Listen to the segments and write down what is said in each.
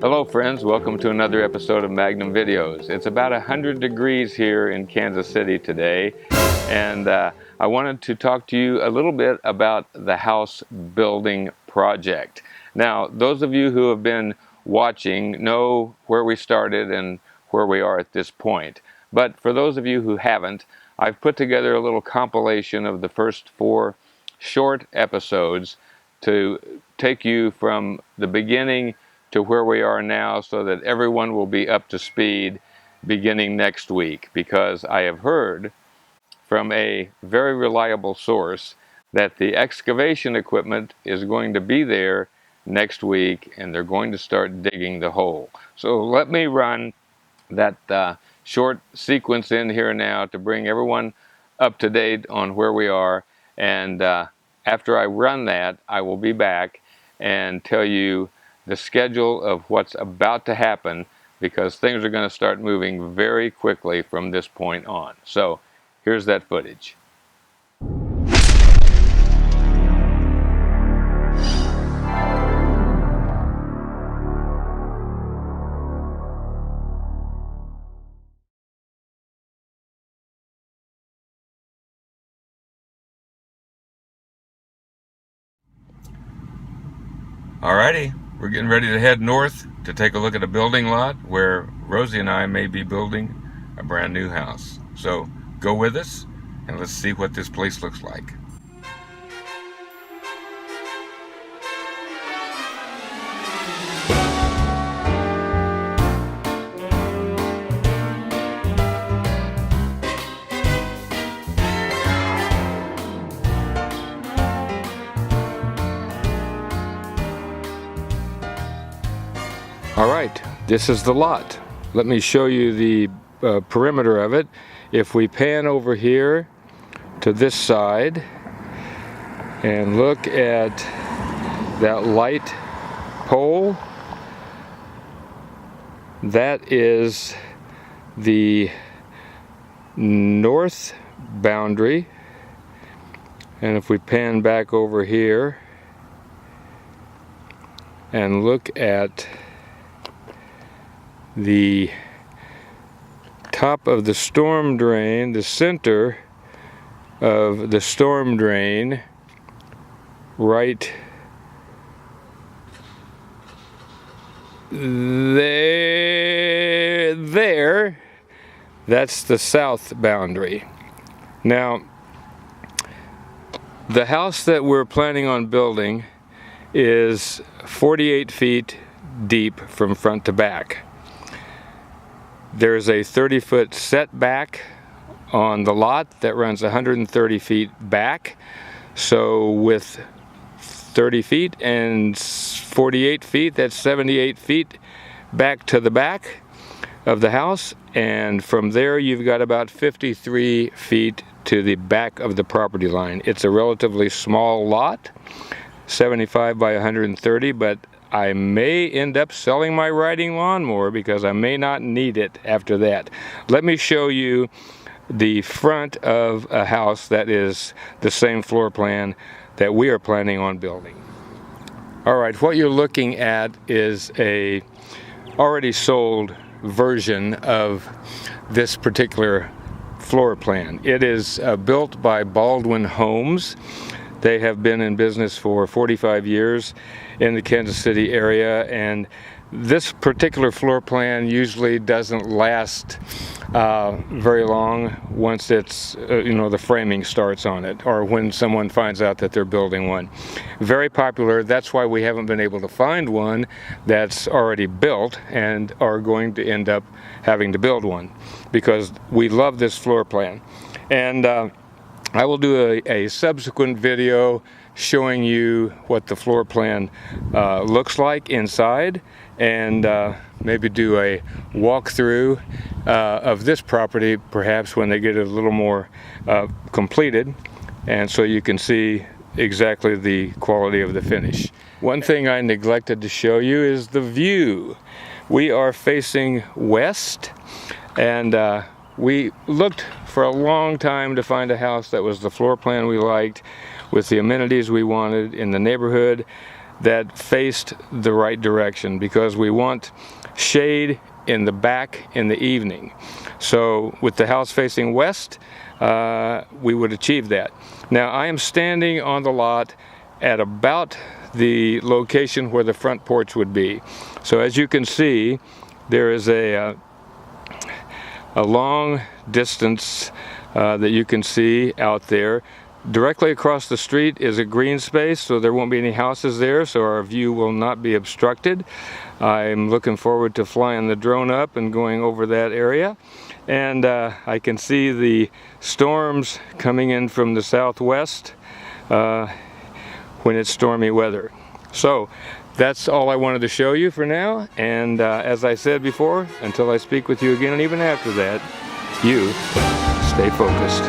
Hello friends, welcome to another episode of Magnum Videos. It's about 100 degrees here in Kansas City today, and I wanted to talk to you a little bit about the house building project. Now, those of you who have been watching know where we started and where we are at this point. But for those of you who haven't, I've put together a little compilation of the first 4 short episodes to take you from the beginning to where we are now so that everyone will be up to speed beginning next week, because I have heard from a very reliable source that the excavation equipment is going to be there next week and they're going to start digging the hole. So let me run that short sequence in here now to bring everyone up to date on where we are, and after I run that, I will be back and tell you the schedule of what's about to happen, because things are going to start moving very quickly from this point on. So here's that footage. Alrighty, we're getting ready to head north to take a look at a building lot where Rosie and I may be building a brand new house. So go with us and let's see what this place looks like. All right, this is the lot. Let me show you the perimeter of it. If we pan over here to this side and look at that light pole, that is the north boundary. And if we pan back over here and look at the top of the storm drain, the center of the storm drain, right there, that's the south boundary. Now, the house that we're planning on building is 48 feet deep from front to back. There's a 30-foot setback on the lot that runs 130 feet back. So with 30 feet and 48 feet, that's 78 feet back to the back of the house. And from there, you've got about 53 feet to the back of the property line. It's a relatively small lot, 75 by 130, but I may end up selling my riding lawnmower because I may not need it after that. Let me show you the front of a house that is the same floor plan that we are planning on building. All right, what you're looking at is a already sold version of this particular floor plan. It is built by Baldwin Homes. They have been in business for 45 years in the Kansas City area, and this particular floor plan usually doesn't last very long once it's the framing starts on it, or when someone finds out that they're building one. Very popular. That's why we haven't been able to find one that's already built and are going to end up having to build one, because we love this floor plan. And I will do a subsequent video showing you what the floor plan looks like inside, and maybe do a walkthrough of this property perhaps when they get it a little more completed, and so you can see exactly the quality of the finish. One thing I neglected to show you is the view. We are facing west, and we looked for a long time to find a house that was the floor plan we liked, with the amenities we wanted in the neighborhood. that faced the right direction, because we want shade in the back in the evening. So with the house facing west, we would achieve that. Now I am standing on the lot at about the location where the front porch would be. So as you can see, there is a long distance that you can see out there. Directly across the street is a green space, so there won't be any houses there, so our view will not be obstructed. I'm looking forward to flying the drone up and going over that area. And I can see the storms coming in from the southwest when it's stormy weather. So that's all I wanted to show you for now, and as I said before, until I speak with you again, and even after that, you stay focused.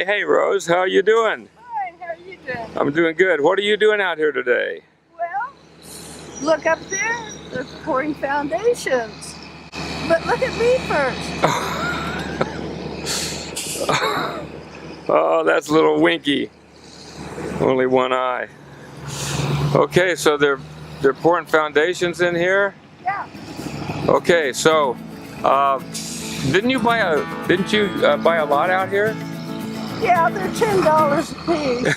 Hey Rose, how are you doing? Fine, how are you doing? I'm doing good. What are you doing out here today? Well, look up there, they're pouring foundations. But look at me first. Oh, that's a little Winky. Only one eye. Okay, so they're pouring foundations in here? Yeah. Okay, so didn't you buy a lot out here? Yeah, they're $10 a piece.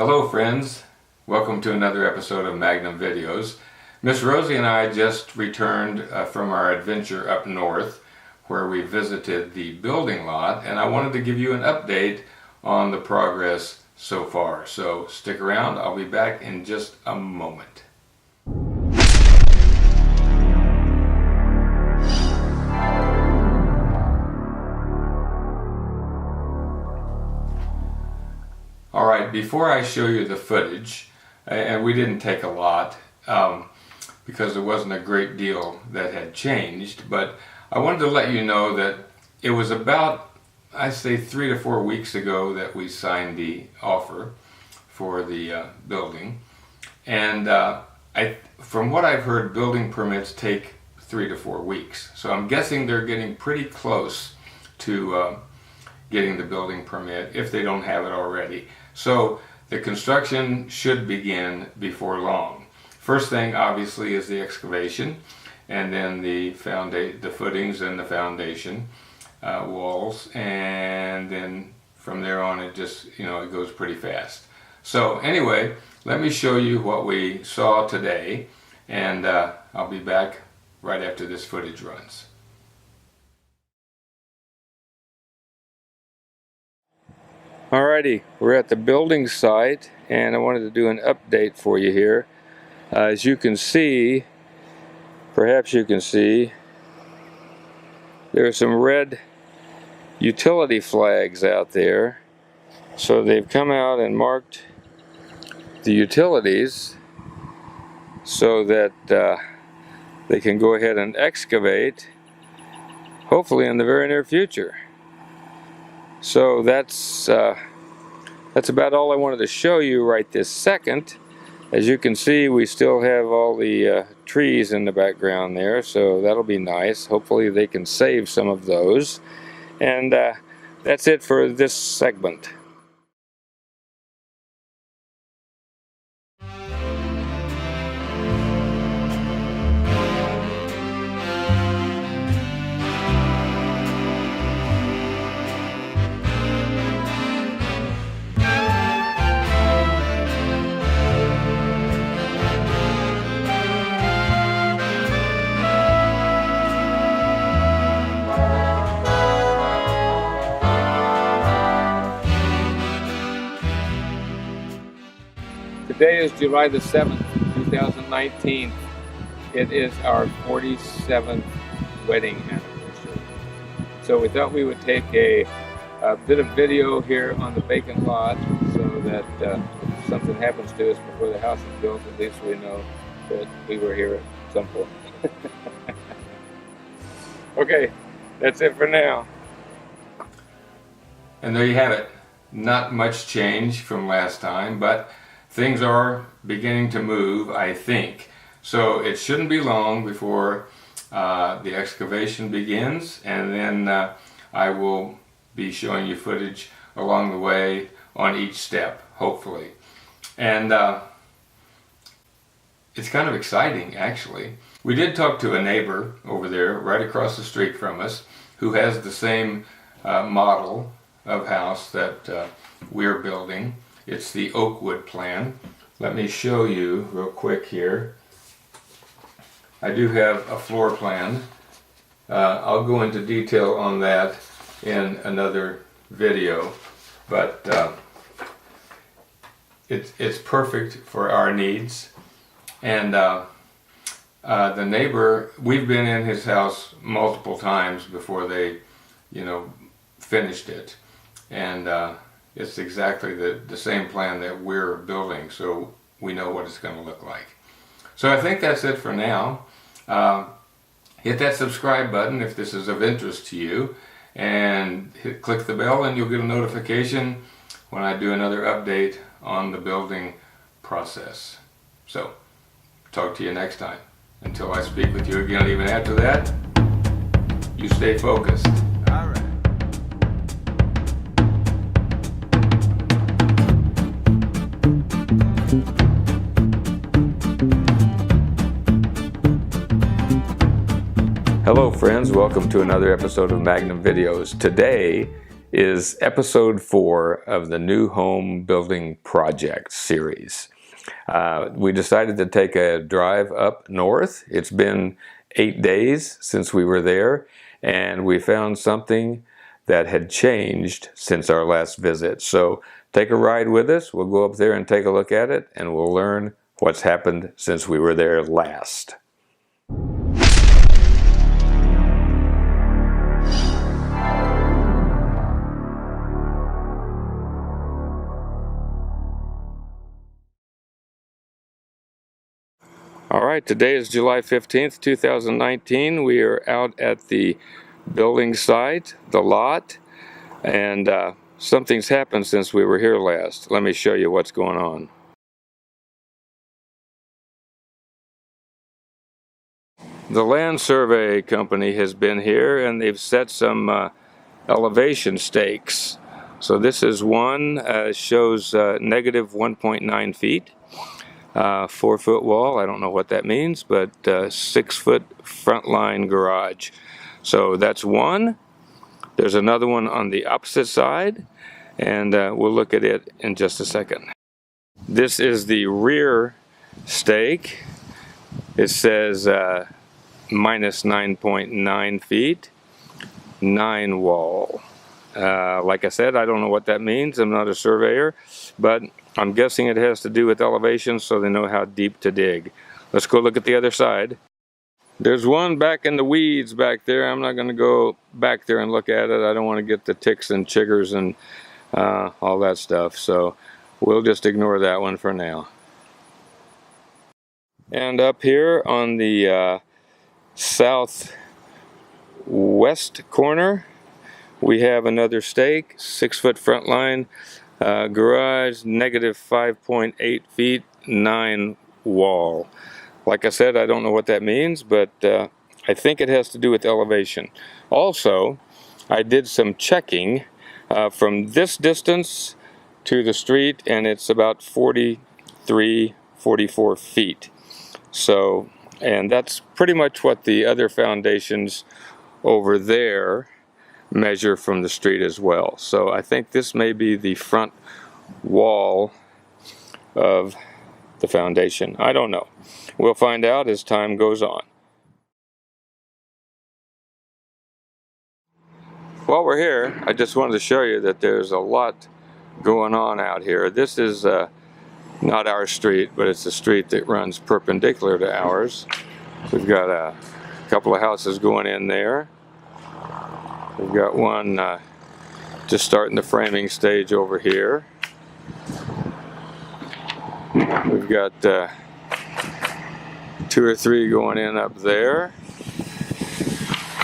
Hello friends, welcome to another episode of Magnum Videos. Miss Rosie and I just returned from our adventure up north where we visited the building lot, and I wanted to give you an update on the progress so far. So stick around, I'll be back in just a moment. Alright, before I show you the footage, and we didn't take a lot because there wasn't a great deal that had changed, but I wanted to let you know that it was about, I say 3 to 4 weeks ago that we signed the offer for the building, and from what I've heard, building permits take 3 to 4 weeks, so I'm guessing they're getting pretty close to getting the building permit if they don't have it already. So the construction should begin before long. First thing obviously is the excavation, and then the footings and the foundation walls, and then from there on it just, it goes pretty fast. So anyway, let me show you what we saw today, and I'll be back right after this footage runs. Alrighty, we're at the building site, and I wanted to do an update for you here. As you can see, perhaps you can see, there are some red utility flags out there. So they've come out and marked the utilities so that they can go ahead and excavate, hopefully in the very near future. So that's about all I wanted to show you right this second. As you can see, we still have all the trees in the background there, so that'll be nice. Hopefully they can save some of those. And that's it for this segment. Today is July the 7th, 2019. It is our 47th wedding anniversary. So we thought we would take a bit of video here on the vacant lot so that if something happens to us before the house is built, at least we know that we were here at some point. Okay, that's it for now. And there you have it. Not much change from last time, but things are beginning to move, I think. So it shouldn't be long before the excavation begins, and then I will be showing you footage along the way on each step, hopefully. And it's kind of exciting, actually. We did talk to a neighbor over there right across the street from us who has the same model of house that we're building. It's the Oakwood plan. Let me show you real quick here. I do have a floor plan. I'll go into detail on that in another video, but it's perfect for our needs. And the neighbor, we've been in his house multiple times before they, finished it. And it's exactly the same plan that we're building, so we know what it's going to look like. So I think that's it for now. Hit that subscribe button if this is of interest to you, and click the bell and you'll get a notification when I do another update on the building process. So, talk to you next time. Until I speak with you again, even after that, you stay focused. All right. Hello friends, welcome to another episode of Magnum Videos. Today is episode 4 of the New Home Building Project series. We decided to take a drive up north. It's been 8 days since we were there, and we found something that had changed since our last visit. So take a ride with us. We'll go up there and take a look at it, and we'll learn what's happened since we were there last. All right, today is July 15th, 2019. We are out at the building site, the lot, and something's happened since we were here last. Let me show you what's going on. The land survey company has been here and they've set some elevation stakes. So this is one, shows negative 1.9 feet. 4-foot wall, I don't know what that means, but 6-foot front line garage. So that's one. There's another one on the opposite side, and we'll look at it in just a second. This is the rear stake. It says minus 9.9 feet, 9 wall. Like I said, I don't know what that means. I'm not a surveyor, but I'm guessing it has to do with elevation so they know how deep to dig. Let's go look at the other side. There's one back in the weeds back there. I'm not going to go back there and look at it. I don't want to get the ticks and chiggers and all that stuff. So we'll just ignore that one for now. And up here on the southwest corner, we have another stake, 6-foot front line, garage, negative 5.8 feet, 9 wall. Like I said, I don't know what that means, but I think it has to do with elevation. Also, I did some checking from this distance to the street, and it's about 43, 44 feet. So, and that's pretty much what the other foundations over there measure from the street as well. So I think this may be the front wall of the foundation. I don't know. We'll find out as time goes on. While we're here, I just wanted to show you that there's a lot going on out here. This is not our street, but it's a street that runs perpendicular to ours. We've got a couple of houses going in there. We've got one just starting the framing stage over here. We've got 2 or 3 going in up there.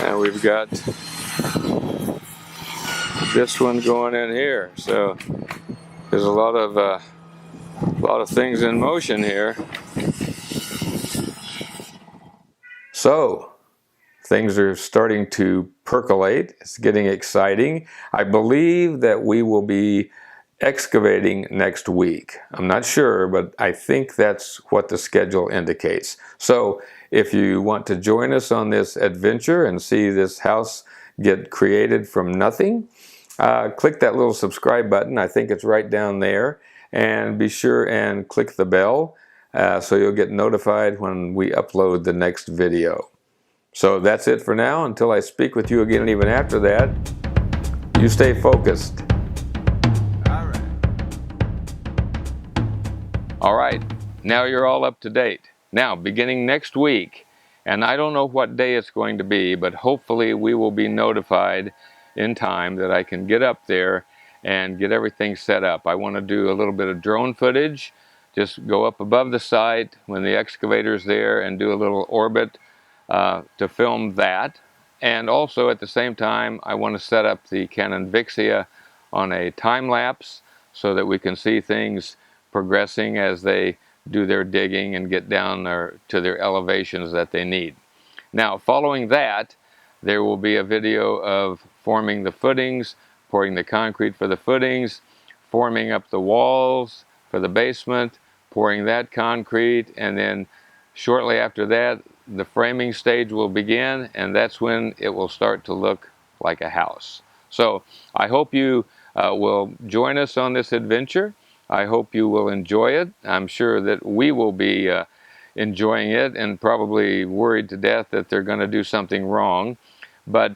And we've got this one going in here. So there's a lot of things in motion here. So things are starting to percolate. It's getting exciting. I believe that we will be excavating next week. I'm not sure, but I think that's what the schedule indicates. So if you want to join us on this adventure and see this house get created from nothing, click that little subscribe button. I think it's right down there. And be sure and click the bell so you'll get notified when we upload the next video. So that's it for now. Until I speak with you again, and even after that, you stay focused. All right, now you're all up to date. Now, beginning next week, and I don't know what day it's going to be, but hopefully we will be notified in time that I can get up there and get everything set up. I want to do a little bit of drone footage, just go up above the site when the excavator's there and do a little orbit to film that. And also at the same time, I want to set up the Canon Vicki on a time lapse so that we can see things progressing as they do their digging and get down to their elevations that they need. Now, following that, there will be a video of forming the footings, pouring the concrete for the footings, forming up the walls for the basement, pouring that concrete, and then shortly after that, the framing stage will begin, and that's when it will start to look like a house. So I hope you will join us on this adventure. I hope you will enjoy it. I'm sure that we will be enjoying it and probably worried to death that they're going to do something wrong. But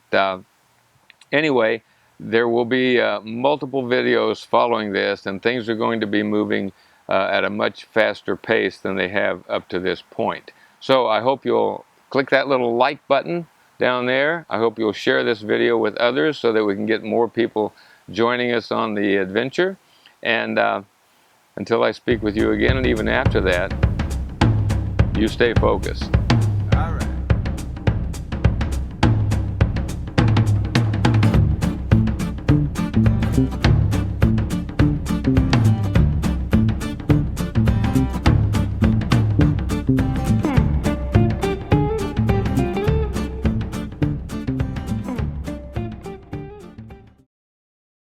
anyway, there will be multiple videos following this, and things are going to be moving at a much faster pace than they have up to this point. So I hope you'll click that little like button down there. I hope you'll share this video with others so that we can get more people joining us on the adventure. And until I speak with you again, and even after that, you stay focused.